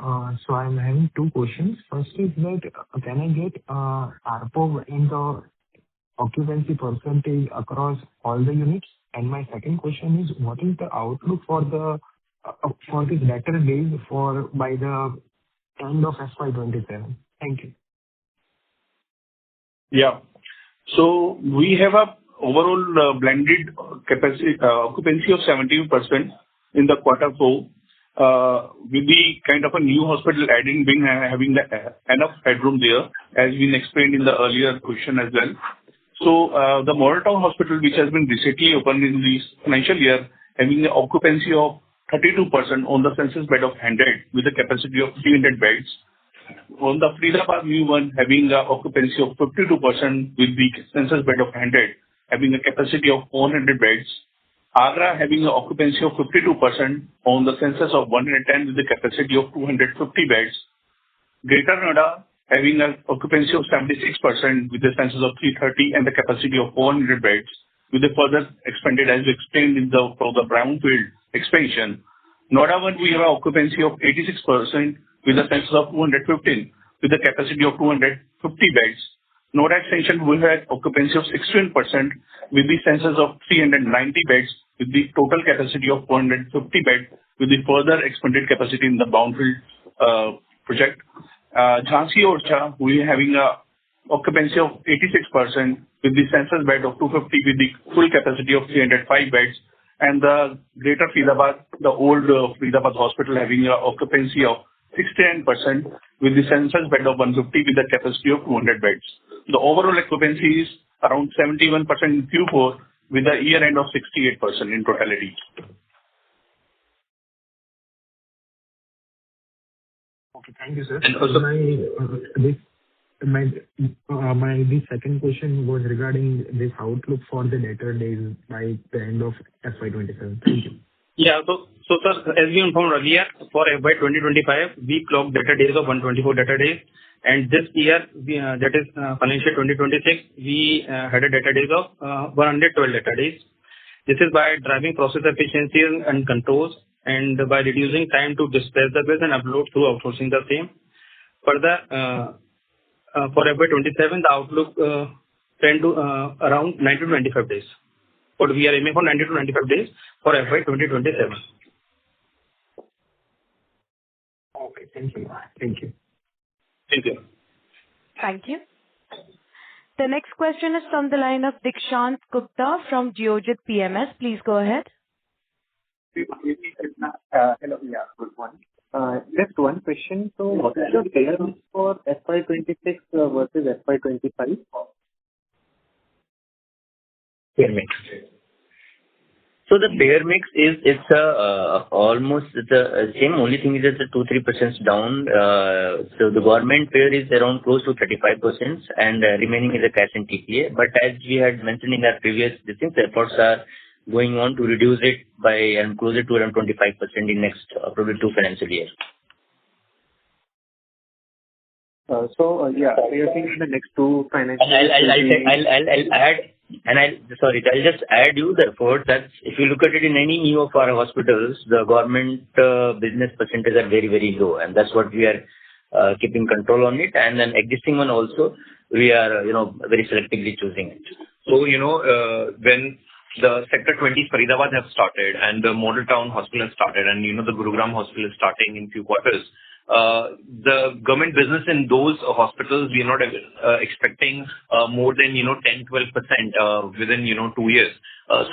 So I'm having two questions. First is that, can I get ARPOB in the occupancy percentage across all the units? And my second question is, what is the outlook for these debtor days by the end of FY27? Thank you. Yeah. So we have a overall blended capacity occupancy of 17% in the quarter four, with the kind of a new hospital adding being having enough headroom there, as been explained in the earlier question as well. So the Model Town Hospital, which has been recently opened in this financial year, having an occupancy of 32% on the census bed of 100 with a capacity of 300 beds. On the Faridabad new one, having an occupancy of 52% with the census bed of 100, having a capacity of 400 beds. Agra having an occupancy of 52% on the census of 110 with the capacity of 250 beds. Greater Noida having an occupancy of 76% with the census of 330 and the capacity of 400 beds, with the further expanded as explained in for the brownfield expansion. Noida 1, we have an occupancy of 86% with a census of 215 with a capacity of 250 beds. Noida extension will have occupancy of 16% with the census of 390 beds with the total capacity of 450 beds with the further expanded capacity in the brownfield project. Jhansi Orchha, we are having a occupancy of 86% with the census bed of 250 with the full capacity of 305 beds. And the Greater Faridabad, the old Faridabad hospital, having an occupancy of 69% with the census bed of 150 with the capacity of 200 beds. The overall occupancy is around 71% in Q4 with a year end of 68% in totality. Okay, thank you, sir. And also, the second question was regarding this outlook for the debtor days by the end of FY27. Thank you. Yeah. So sir, as we informed earlier, for FY 2025, we clocked debtor days of 124 debtor days. And this year, that is financial 2026, we had a debtor days of 112 debtor days. This is by driving process efficiency and controls and by reducing time to dispatch the bills and upload through outsourcing the same. Further, for FY27, the outlook tend to around 90 to 95 days. But we are aiming for 90 to 95 days for FY 2027. Okay, thank you. Thank you. Thank you. Thank you. The next question is from the line of Dikshant Gupta from Geojit PMS. Please go ahead. Hello. Yeah, good one. Just one question. So what is the payer mix for FY26 versus FY25? Payer mix. So the payer mix is almost the same. Only thing is that the 2-3% down. So the government payer is around close to 35% and remaining is a cash and TPA. But as we had mentioned in our previous discussions, efforts are going on to reduce it by closer to around 25% in next probably 2 financial years. So you're saying in the next 2 financial years. I'll just add you the effort that if you look at it in any new of our hospitals, the government business percentage are very, very low. And that's what we are keeping control on it. And then existing one also, we are, very selectively choosing it. So, when the Sector 20 Faridabad have started and the Model Town Hospital has started and, the Gurugram Hospital is starting in few quarters, the government business in those hospitals, we are not expecting more than, 10-12% within, 2 years.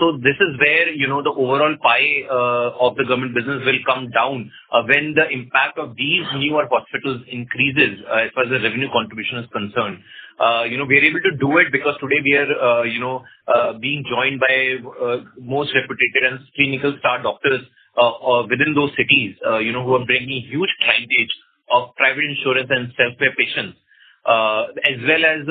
So this is where, the overall pie of the government business will come down when the impact of these newer hospitals increases as far as the revenue contribution is concerned. We are able to do it because today we are, being joined by most reputed and clinical star doctors within those cities, who are bringing huge clientage of private insurance and self-pay patients, as well as,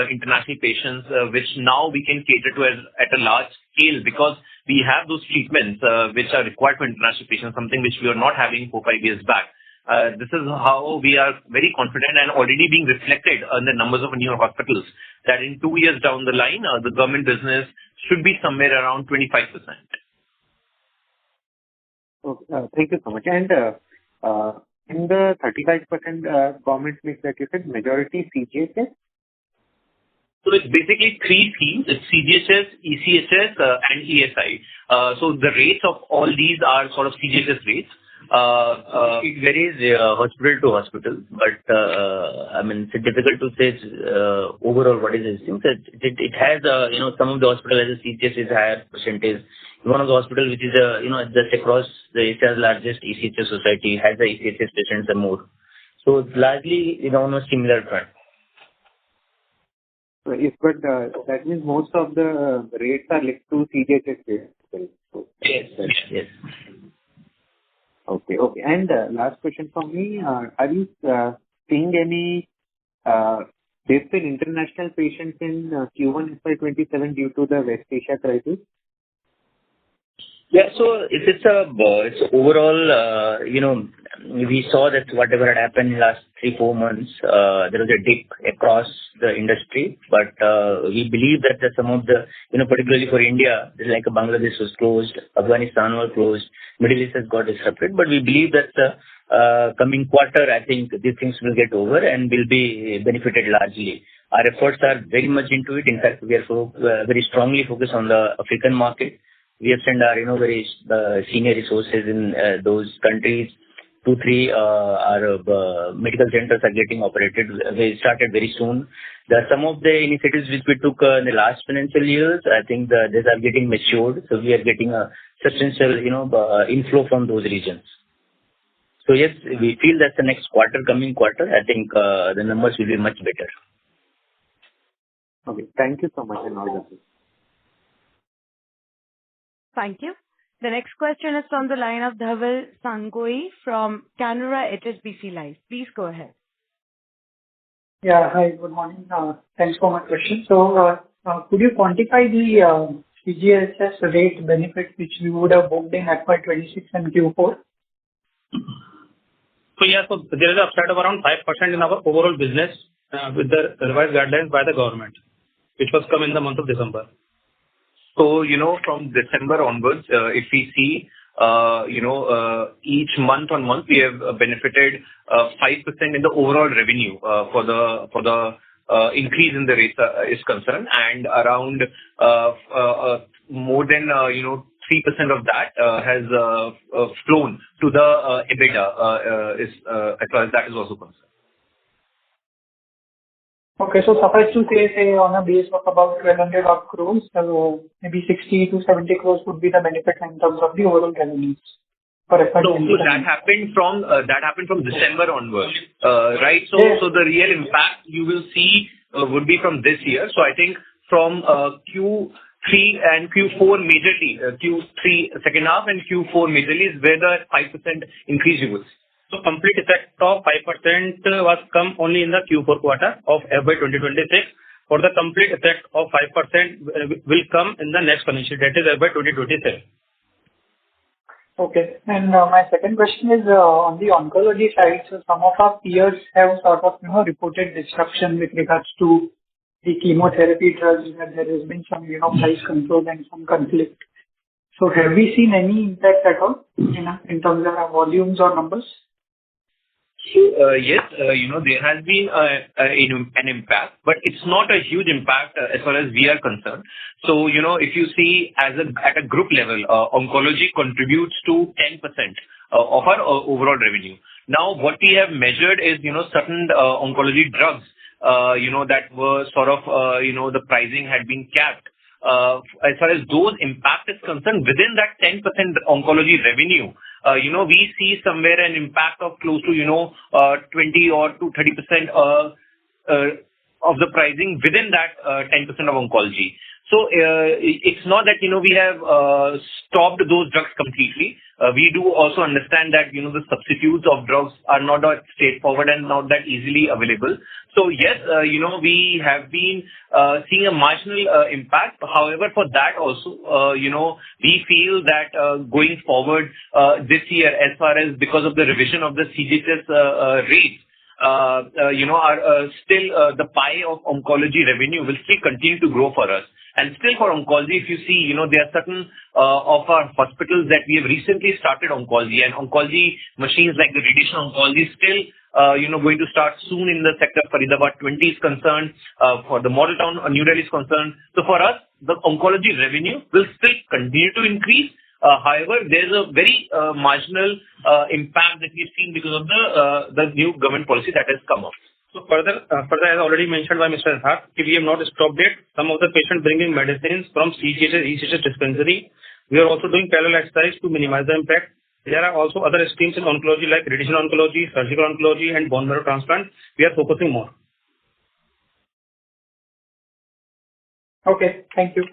international patients, which now we can cater to at a large scale because we have those treatments which are required for international patients, something which we are not having 4-5 years back. This is how we are very confident and already being reflected on the numbers of newer hospitals that in 2 years down the line, the government business should be somewhere around 25%. Okay, thank you so much. And in the 35% government mix that you said, majority CGHS? So it's basically three schemes. It's CGHS, ECHS, and ESI. So the rates of all these are sort of CGHS rates. It varies hospital to hospital, but it's difficult to say overall what is this thing. It has, some of the hospitals has a CGHS is higher percentage. One of the hospitals which is, just across the Asia's largest ECHS society has the ECHS patients and more. So it's largely, on a similar trend. But that means most of the rates are linked to CGHS rates. So Yes. Okay. And last question from me. Are you seeing any dip in international patients in Q1 FY27 due to the West Asia crisis? Yeah. So it's overall, we saw that whatever had happened in the last 3-4 months, there was a dip across the industry. But we believe that some of the, particularly for India, like Bangladesh was closed, Afghanistan was closed, Middle East has got disrupted. But we believe that the coming quarter, I think these things will get over and will be benefited largely. Our efforts are very much into it. In fact, we are very strongly focused on the African market. We have sent our, very senior resources in those countries. 2-3 our medical centers are getting operated. They started very soon. Some of the initiatives which we took in the last financial years, I think these are getting matured. So we are getting a substantial, inflow from those regions. So yes, we feel that the next coming quarter, I think the numbers will be much better. Okay. Thank you so much and all the best. Thank you. The next question is from the line of Dhaval Sangoi from Canara HSBC Life. Please go ahead. Yeah. Hi, good morning. Thanks for my question. So, could you quantify the CGHS rate benefit which we would have booked in FY26 and Q4? So there is a upside of around 5% in our overall business with the revised guidelines by the government, which was come in the month of December. So, from December onwards, if we see, each month on month, we have benefited 5% in the overall revenue for the increase in the rates is concerned, and around more than 3% of that has flown to the EBITDA as far as that is also concerned. Okay, so suffice to say on a base of about 1,200 crores, maybe 60 to 70 crores would be the benefit in terms of the overall revenues for FY26. No, so that happened from December onwards, right? So the real impact you will see would be from this year. So I think from Q3 and Q4 majorly, Q3 second half and Q4 majorly is where the 5% increase you will see. So complete effect of 5% was come only in the Q4 quarter of FY 2026. For the complete effect of 5% will come in the next financial, that is FY 2027. Okay. And my second question is on the oncology side. So some of our peers have sort of reported disruption with regards to the chemotherapy drugs, that there has been some price control and some conflict. So have we seen any impact at all in terms of our volumes or numbers? Yes, there has been an impact, but it's not a huge impact as far as we are concerned. So, if you see at a group level, oncology contributes to 10% of our overall revenue. Now, what we have measured is, certain oncology drugs, that were sort of, the pricing had been capped. As far as those impact is concerned, within that 10% oncology revenue, we see somewhere an impact of close to, 20 or to 30% of the pricing within that 10% of oncology. So it's not that, we have stopped those drugs completely. We do also understand that, the substitutes of drugs are not that straightforward and not that easily available. So yes, we have been seeing a marginal impact. However, for that also, we feel that going forward this year, as far as because of the revision of the CGHS rates, still the pie of oncology revenue will still continue to grow for us. And still for oncology, if you see, there are certain of our hospitals that we have recently started oncology, and oncology machines like the radiation oncology still, going to start soon in the sector. Faridabad 20 is concerned, for the model town, New Delhi is concerned. So for us, the oncology revenue will still continue to increase. However, there's a very marginal impact that we've seen because of the new government policy that has come up. So further, as already mentioned by Mr. Yatharth, we have not stopped it. Some of the patients bringing medicines from CGHS, ECHS dispensary. We are also doing parallel exercise to minimize the impact. There are also other streams in oncology like radiation oncology, surgical oncology, and bone marrow transplant. We are focusing more. Okay, thank you.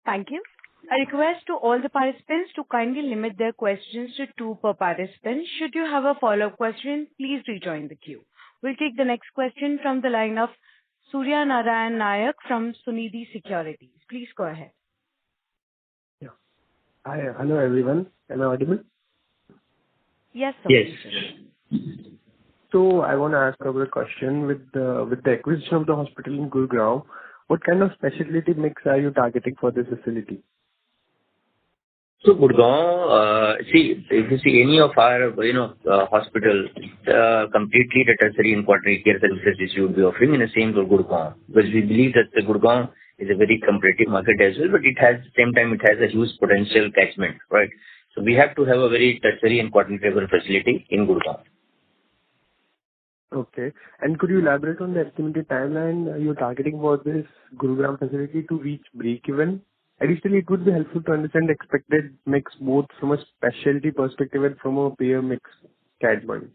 Thank you. A request to all the participants to kindly limit their questions to 2 per participant. Should you have a follow-up question, please rejoin the queue. We'll take the next question from the line of Surya Narayan Nayak from Sunidhi Securities. Please go ahead. Yeah. Hi. Hello, everyone. Am I audible? Yes, sir. Yes. So I want to ask a question. With the acquisition of the hospital in Gurgaon, what kind of specialty mix are you targeting for this facility? So Gurgaon, if you see any of our, hospital, completely the tertiary and quaternary care services which you would be offering in the same Gurgaon, because we believe that the Gurgaon is a very competitive market as well, but same time it has a huge potential catchment, right? So we have to have a very tertiary and quaternary care facility in Gurgaon. Okay. And could you elaborate on the estimated timeline you're targeting for this Gurugram facility to reach break-even? Additionally, it would be helpful to understand the expected mix both from a specialty perspective and from a payer mix standpoint.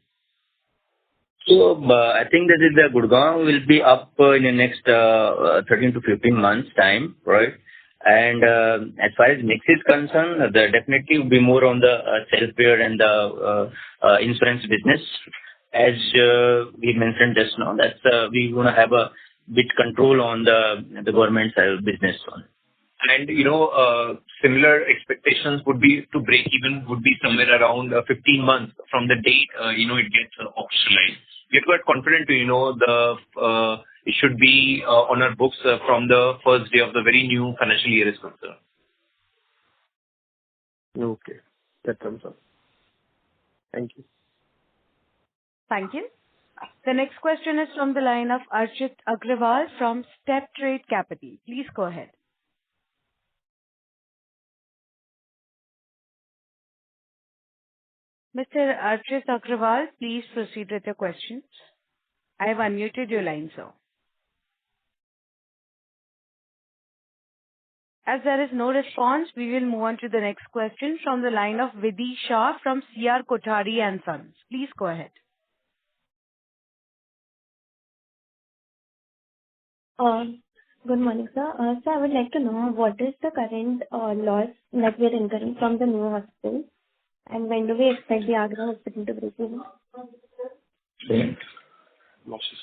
So I think that the Gurgaon will be up in the next 13 to 15 months time, right? And as far as mix is concerned, there definitely will be more on the self-payer and the insurance business. As we mentioned just now, that we want to have a bit control on the government side business one. And, similar expectations would be to break even would be somewhere around 15 months from the date, it gets optionalized. We are quite confident to, it should be on our books from the first day of the very new financial year is concerned. Okay. That comes up. Thank you. Thank you. The next question is from the line of Archit Agrawal from Step Trade Capital. Please go ahead. Mr. Archit Agrawal, please proceed with your questions. I have unmuted your line, sir. As there is no response, we will move on to the next question from the line of Vidhi Shah from C.R. Kothari and Sons. Please go ahead. Good morning, sir. So I would like to know what is the current loss that we are incurring from the new hospital, and when do we expect the Agra hospital to break even? Losses.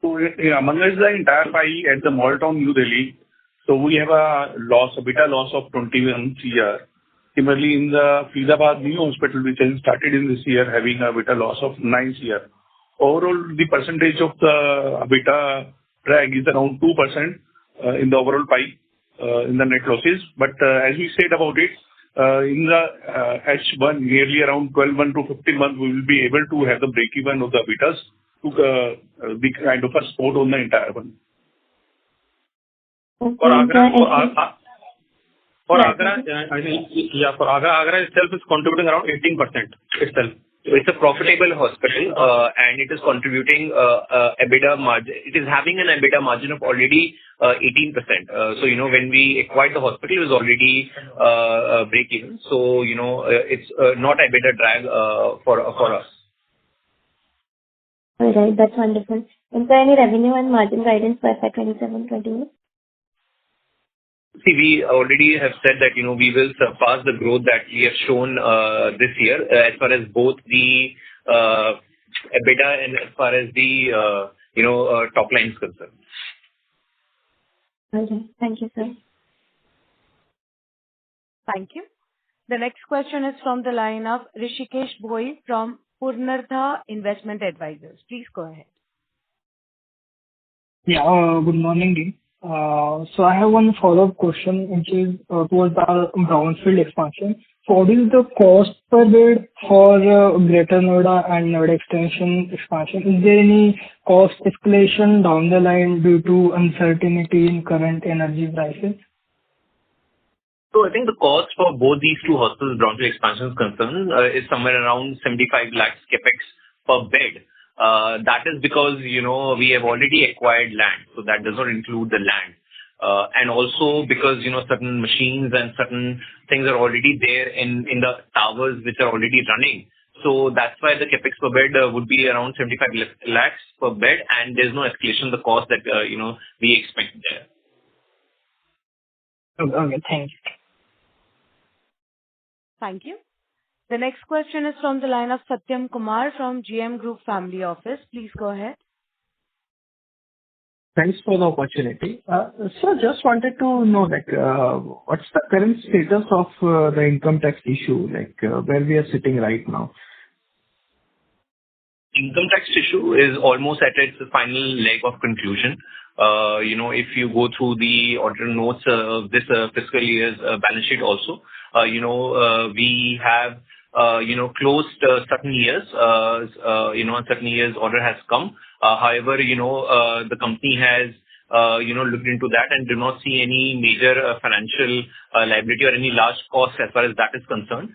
So among us, the entire pie at the Model Town, New Delhi, so we have a EBITDA loss of 21 CR. Similarly, in the Faridabad new hospital, which has started in this year, having a EBITDA loss of 9 CR. Overall, the percentage of the EBITDA drag is around 2% in the overall pie in the net losses. But as we said about it, in the H1, nearly around 12 months to 15 months, we will be able to have the break-even of the EBITDAs to be kind of a support on the entire one. For Agra, for Agra itself is contributing around 18% itself. It's a profitable hospital, and it is contributing EBITDA margin. It is having an EBITDA margin of already 18%. So, when we acquired the hospital, it was already break even. So, it's not EBITDA drag for us. All right. That's wonderful. Is there any revenue and margin guidance for FY27-28? See, we already have said that, we will surpass the growth that we have shown this year as far as both the EBITDA and as far as the, top line is concerned. Okay. Thank you, sir. Thank you. The next question is from the line of Rishikesh Bhoi from Purnartha Investment Advisors. Please go ahead. Yeah, good morning, Dean. So I have one follow-up question, which is towards the brownfield expansion. So what is the cost per bed for Greater Noida and Noida Extension expansion? Is there any cost escalation down the line due to uncertainty in current energy prices? So I think the cost for both these two hospitals, brownfield expansion is concerned, is somewhere around 75 lakhs capex per bed. That is because, we have already acquired land, so that does not include the land. And also because, certain machines and certain things are already there in the towers which are already running. So that's why the capex per bed would be around 75 lakhs per bed, and there's no escalation the cost that, we expect there. Okay, thank you. Thank you. The next question is from the line of Satyam Kumar from GM Group Family Office. Please go ahead. Thanks for the opportunity. Sir, just wanted to know, what's the current status of the income tax issue, where we are sitting right now? Income tax issue is almost at its final leg of conclusion. If you go through the auditor notes of this fiscal year's balance sheet also, we have closed certain years, certain years order has come. However, the company has, looked into that and do not see any major financial liability or any large cost as far as that is concerned.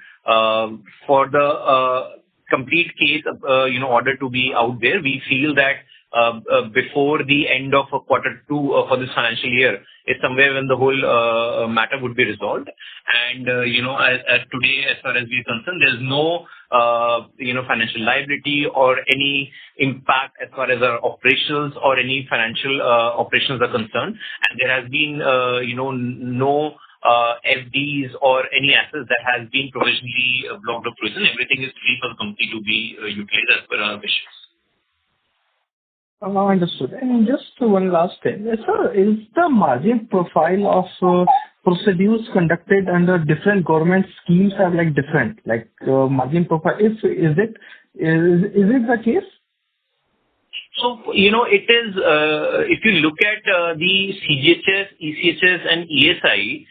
For the complete case, order to be out there, we feel that before the end of quarter two for this financial year is somewhere when the whole matter would be resolved. And, as today, as far as we are concerned, there's no, financial liability or any impact as far as our operations or any financial operations are concerned. And there has been, no FDs or any assets that has been provisionally blocked or frozen. Everything is free for the company to be utilized as per our wishes. Understood. And just one last thing. Sir, is the margin profile of procedures conducted under different government schemes are different? Margin profile, is it the case? So, it is, if you look at the CGHS, ECHS and ESI,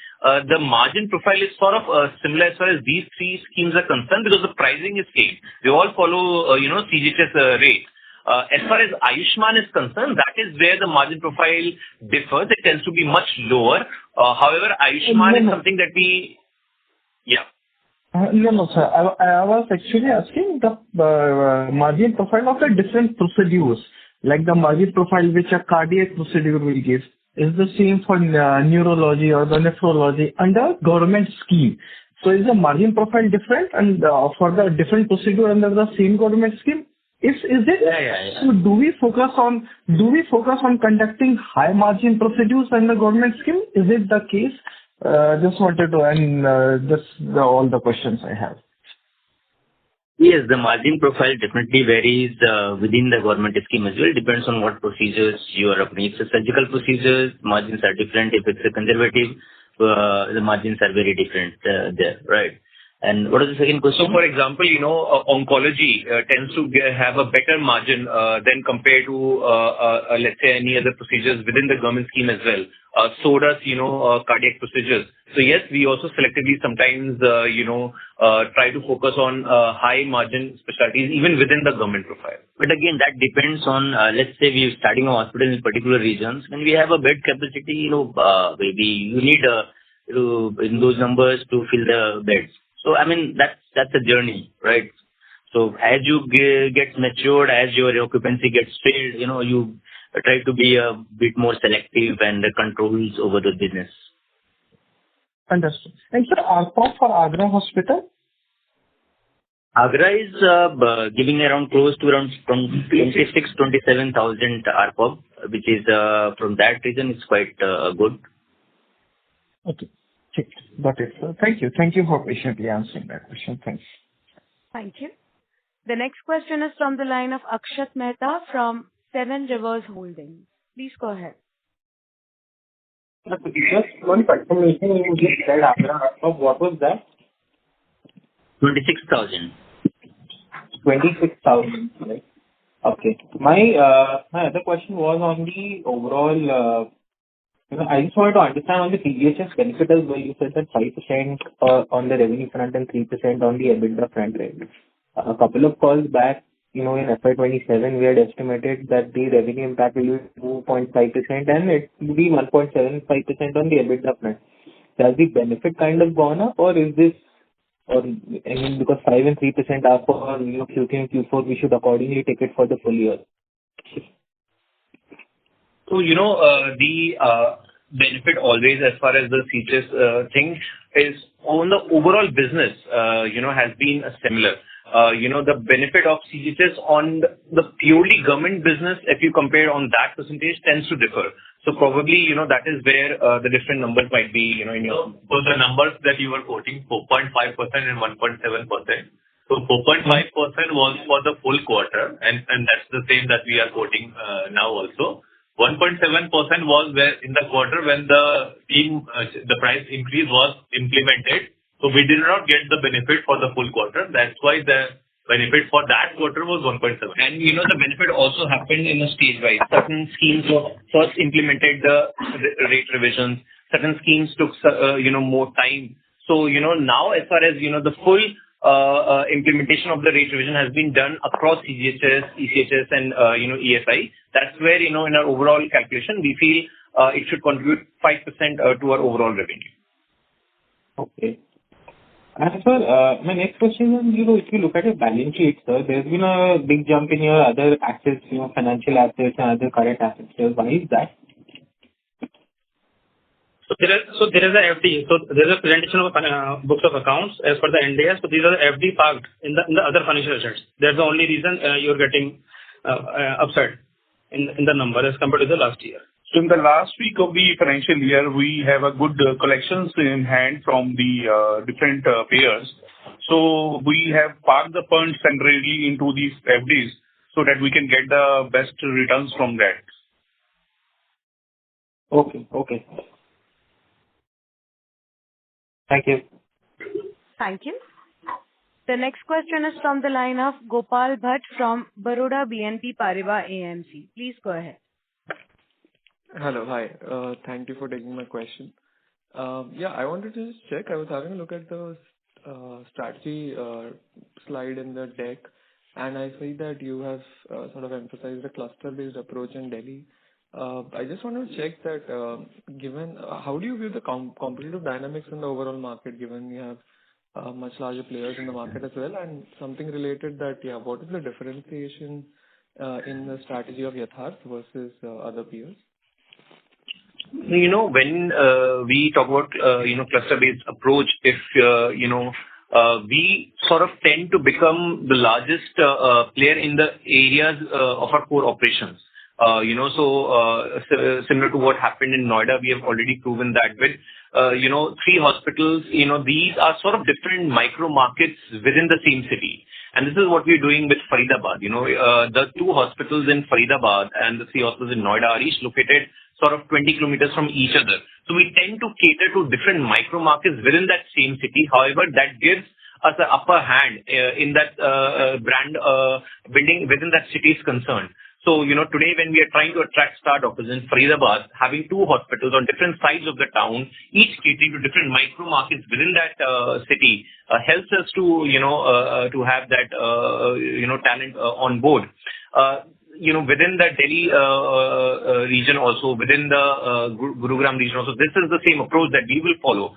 the margin profile is sort of similar as far as these three schemes are concerned because the pricing is same. They all follow, CGHS rate. As far as Ayushman is concerned, that is where the margin profile differs. It tends to be much lower. However, Ayushman is something that we... Yeah. No, sir. I was actually asking the margin profile of the different procedures, like the margin profile which a cardiac procedure will give is the same for neurology or the nephrology under government scheme. So is the margin profile different and for the different procedure under the same government scheme? Is it? Yeah. So do we focus on conducting high margin procedures under government scheme? Is it the case? Just wanted to, and that's all the questions I have. Yes, the margin profile definitely varies within the government scheme as well. Depends on what procedures you are applying. If it's a surgical procedures, margins are different. If it's a conservative, the margins are very different there, right? And what is the second question? So, for example, oncology tends to have a better margin than compared to, let's say, any other procedures within the government scheme as well. showed us, cardiac procedures. So yes, we also selectively sometimes, try to focus on high margin specialties even within the government profile. But again, that depends on, let's say we're starting a hospital in particular regions. When we have a bed capacity, maybe you need in those numbers to fill the beds. So, I mean, that's a journey, right? So as you get matured, as your occupancy gets filled, you try to be a bit more selective and controls over the business. Understood. And sir, ARPOB for Agra Hospital? Agra is giving around close to around from 27,000 ARPOB, which is from that region, it's quite good. Okay. Got it, sir. Thank you. Thank you for patiently answering that question. Thanks. Thank you. The next question is from the line of Akshat Mehta from Seven Rivers Holdings. Please go ahead. Just one confirmation, you just said Agra ARPOB, what was that? 26,000. 26,000, right? Okay. My other question was on the overall, I just wanted to understand on the CGHS benefit as well. You said that 5% on the revenue front and 3% on the EBITDA front, right? A couple of calls back, in FY27, we had estimated that the revenue impact will be 2.5% and it will be 1.75% on the EBITDA front. Has the benefit kind of gone up, or is this, because 5 and 3% are for Q3 and Q4, we should accordingly take it for the full year? So, the benefit always as far as the CGHS thing is on the overall business, has been similar. The benefit of CGHS on the purely government business, if you compare on that percentage, tends to differ. So probably, that is where the different numbers might be, in your... So the numbers that you were quoting, 4.5% and 1.7%. So 4.5% was for the full quarter, and that's the same that we are quoting now also. 1.7% was where in the quarter when the price increase was implemented. So we did not get the benefit for the full quarter. That's why the benefit for that quarter was 1.7. And the benefit also happened in a stage-wise. Certain schemes were first implemented the rate revisions. Certain schemes took more time. So now as far as the full implementation of the rate revision has been done across CGHS, ECHS, and ESI. That's where in our overall calculation we feel it should contribute 5% to our overall revenue. Okay. And sir, my next question is, if you look at your balance sheet, sir, there's been a big jump in your other assets, financial assets and other current assets. So why is that? So there is a FD. So there is a presentation of books of accounts as per the NDS. So these are the FD parked in the other financial assets. That's the only reason you're getting upside in the number as compared to the last year. So in the last week of the financial year, we have a good collections in hand from the different payers. So we have parked the funds temporarily into these FDs so that we can get the best returns from that. Okay. Thank you. Thank you. The next question is from the line of Gopal Bhatt from Baroda BNP Paribas AMC. Please go ahead. Hello. Hi. Thank you for taking my question. I wanted to just check. I was having a look at the strategy slide in the deck, and I see that you have sort of emphasized a cluster-based approach in Delhi. I just wanted to check that given how do you view the competitive dynamics in the overall market, given you have much larger players in the market as well, and something related that, what is the differentiation in the strategy of Yatharth versus other peers? When we talk about, cluster-based approach, if, we sort of tend to become the largest player in the areas of our core operations. Similar to what happened in Noida, we have already proven that with, 3 hospitals, these are sort of different micro markets within the same city. And this is what we're doing with Faridabad. The 2 hospitals in Faridabad and the 3 hospitals in Noida are each located sort of 20 kilometers from each other. So we tend to cater to different micro markets within that same city. However, that gives us an upper hand in that brand building within that city is concerned. So, today when we are trying to attract star doctors in Faridabad, having two hospitals on different sides of the town, each catering to different micro markets within that city, helps us to have that, talent on board. Within the Delhi region also, within the Gurugram region also, this is the same approach that we will follow.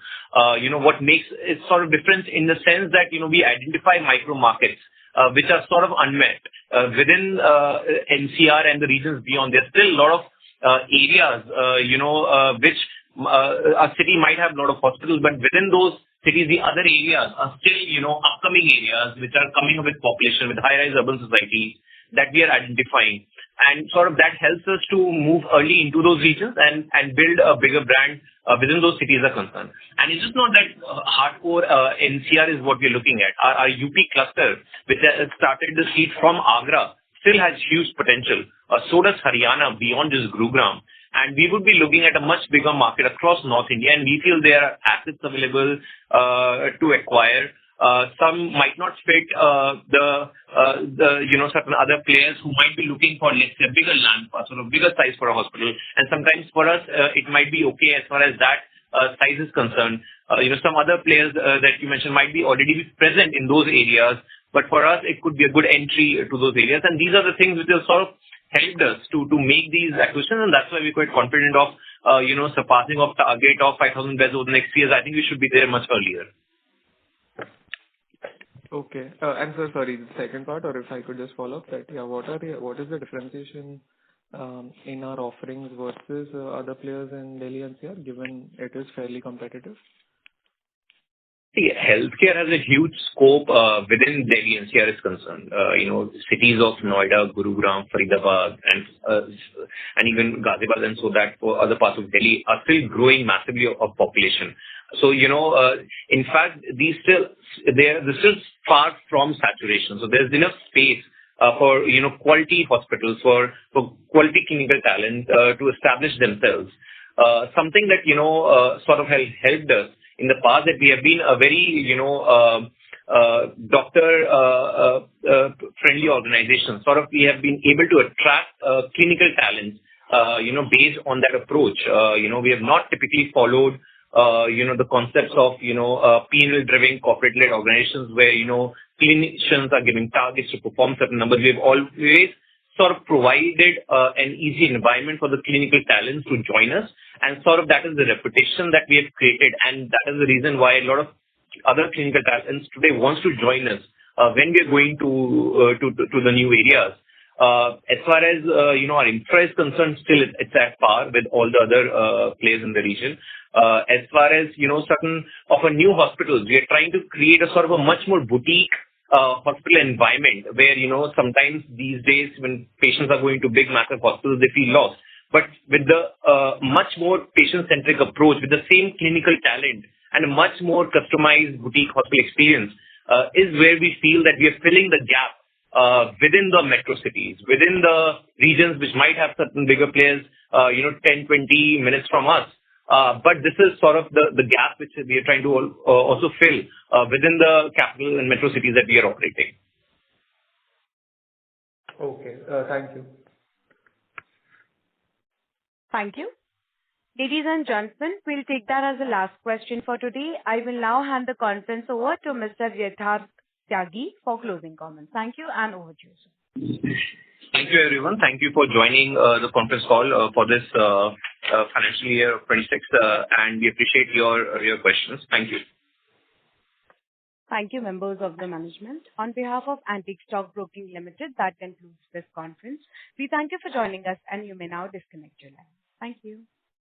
What makes it sort of different in the sense that, we identify micro markets, which are sort of unmet. Within NCR and the regions beyond, there's still a lot of areas, which a city might have a lot of hospitals, but within those cities, the other areas are still, upcoming areas which are coming up with population, with high-rise urban societies that we are identifying. And sort of that helps us to move early into those regions and build a bigger brand within those cities are concerned. And it's just not that hardcore NCR is what we're looking at. Our UP cluster, which has started the seed from Agra, still has huge potential. So does Haryana beyond just Gurugram. And we would be looking at a much bigger market across North India, and we feel there are assets available to acquire. Some might not fit certain other players who might be looking for, let's say, a bigger land parcel or bigger size for a hospital. And sometimes for us, it might be okay as far as that size is concerned. Some other players that you mentioned might be already present in those areas, but for us, it could be a good entry to those areas. And these are the things which have sort of helped us to make these acquisitions, and that's why we're quite confident of, surpassing of target of 5,000 beds over the next years. I think we should be there much earlier. Okay. And so sorry, the second part, or if I could just follow up that, what is the differentiation in our offerings versus other players in Delhi NCR, given it is fairly competitive? See, healthcare has a huge scope within Delhi NCR is concerned. Cities of Noida, Gurugram, Faridabad, and even Ghaziabad, and so that for other parts of Delhi are still growing massively of population. So, in fact, they're still far from saturation. So there's enough space for, quality hospitals, for quality clinical talent to establish themselves. Something that, sort of has helped us in the past, that we have been a very, doctor friendly organization. Sort of we have been able to attract clinical talent, based on that approach. We have not typically followed the concepts of, P&L-driven corporate-led organizations where, clinicians are given targets to perform certain numbers. We have always sort of provided an easy environment for the clinical talents to join us. And sort of that is the reputation that we have created. And that is the reason why a lot of other clinical talents today wants to join us when we are going to the new areas. As far as, our infra is concerned, still it's at par with all the other players in the region. As far as, certain of our new hospitals, we are trying to create a sort of a much more boutique hospital environment where, sometimes these days when patients are going to big massive hospitals, they feel lost. But with the much more patient-centric approach, with the same clinical talent and a much more customized boutique hospital experience, is where we feel that we are filling the gap within the metro cities, within the regions which might have certain bigger players, 10, 20 minutes from us. But this is sort of the gap which we are trying to also fill within the capital and metro cities that we are operating. Okay. Thank you. Thank you. Ladies and gentlemen, we'll take that as the last question for today. I will now hand the conference over to Mr. Yatharth for closing comments. Thank you, and over to you, sir. Thank you, everyone. Thank you for joining the conference call for this financial year of 26, and we appreciate your questions. Thank you. Thank you, members of the management. On behalf of Antique Stock Broking Limited, that concludes this conference. We thank you for joining us, and you may now disconnect your line. Thank you.